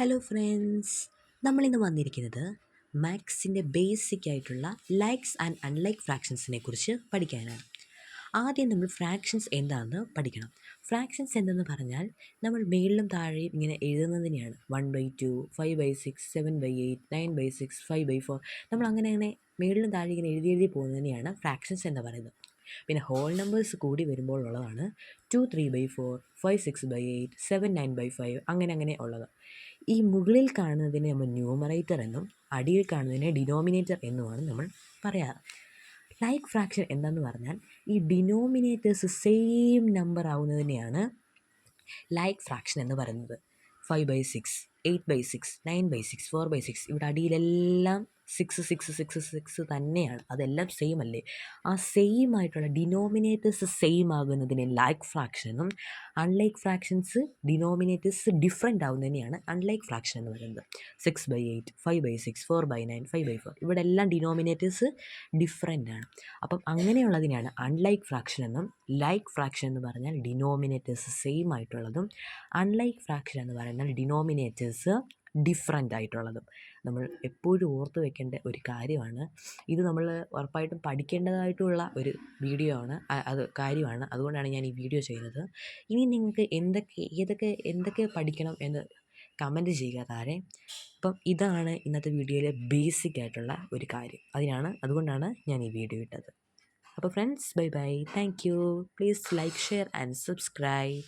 Hello friends, നമ്മളിന്ന് വന്നിരിക്കുന്നത് മാത്സിൻ്റെ basic ആയിട്ടുള്ള ലൈക്സ് ആൻഡ് അൺലൈക്ക് ഫ്രാക്ഷൻസിനെ കുറിച്ച് പഠിക്കാനാണ്. ആദ്യം നമ്മൾ ഫ്രാക്ഷൻസ് എന്താണെന്ന് പഠിക്കണം. ഫ്രാക്ഷൻസ് എന്തെന്ന് പറഞ്ഞാൽ നമ്മൾ മേളിലും താഴെയും ഇങ്ങനെ എഴുതുന്നതിനെയാണ്. 1/2, 5/6, 7/8, 9/6, 5/4. നമ്മൾ അങ്ങനെ മേളിലും താഴെ ഇങ്ങനെ എഴുതി പോകുന്നതിനെയാണ് ഫ്രാക്ഷൻസ് എന്ന് പറയുന്നത്. പിന്നെ ഹോൾ നമ്പേഴ്സ് കൂടി വരുമ്പോൾ ഉള്ളതാണ് 2 3/4, 5 6/8, 7 9/5 അങ്ങനെ ഉള്ളത്. ഈ മുകളിൽ കാണുന്നതിനെ നമ്മൾ ന്യൂമറേറ്റർ എന്നും അടിയിൽ കാണുന്നതിനെ ഡിനോമിനേറ്റർ എന്നുമാണ് നമ്മൾ പറയാറ്. ലൈക്ക് ഫ്രാക്ഷൻ എന്താണെന്ന് പറഞ്ഞാൽ ഈ ഡിനോമിനേറ്റേഴ്സ് സെയിം നമ്പർ ആവുന്നതിനെയാണ് ലൈക്ക് ഫ്രാക്ഷൻ എന്ന് പറയുന്നത്. 5/6, 8/6, 9/6, 4/6 ഇവിടെ അടിയിലെല്ലാം 6 തന്നെയാണ്. അതെല്ലാം സെയിം അല്ലേ? ആ സെയിം ആയിട്ടുള്ള ഡിനോമിനേറ്റേഴ്സ് സെയിം ആകുന്നതിനെ ലൈക്ക് ഫ്രാക്ഷനും അൺലൈക്ക് ഫ്രാക്ഷൻസ് ഡിനോമിനേറ്റേഴ്സ് ഡിഫറെൻ്റ് ആവുന്നതിനെയാണ് അൺലൈക്ക് ഫ്രാക്ഷൻ എന്ന് പറയുന്നത്. 6/8, 5/6, 4/9, 5/4 ഇവിടെ എല്ലാം ഡിനോമിനേറ്റേഴ്സ് ഡിഫറെൻ്റ് ആണ്. അപ്പം അങ്ങനെയുള്ളതിനെയാണ് അൺലൈക്ക് ഫ്രാക്ഷൻ എന്നും ലൈക്ക് ഫ്രാക്ഷൻ എന്ന് പറഞ്ഞാൽ ഡിനോമിനേറ്റേഴ്സ് സെയിം ആയിട്ടുള്ളതും അൺലൈക്ക് ഫ്രാക്ഷൻ എന്ന് പറയുന്നത് ഡിനോമിനേറ്റേഴ്സ് ഡിഫറെൻ്റ് ആയിട്ടുള്ളതും നമ്മൾ എപ്പോഴും ഓർത്ത് വെക്കേണ്ട ഒരു കാര്യമാണ്. ഇത് നമ്മൾ ഉറപ്പായിട്ടും പഠിക്കേണ്ടതായിട്ടുള്ള ഒരു വീഡിയോ ആണ്, കാര്യമാണ്. അതുകൊണ്ടാണ് ഞാൻ ഈ വീഡിയോ ചെയ്യുന്നത്. ഇനി നിങ്ങൾക്ക് എന്തൊക്കെ പഠിക്കണം എന്ന് കമൻറ്റ് ചെയ്യുക താഴെ. അപ്പം ഇതാണ് ഇന്നത്തെ വീഡിയോയിലെ ബേസിക് ആയിട്ടുള്ള ഒരു കാര്യം. അതുകൊണ്ടാണ് ഞാൻ ഈ വീഡിയോ ഇട്ടത്. അപ്പോൾ friends, bye bye, thank you. Please like, share and subscribe.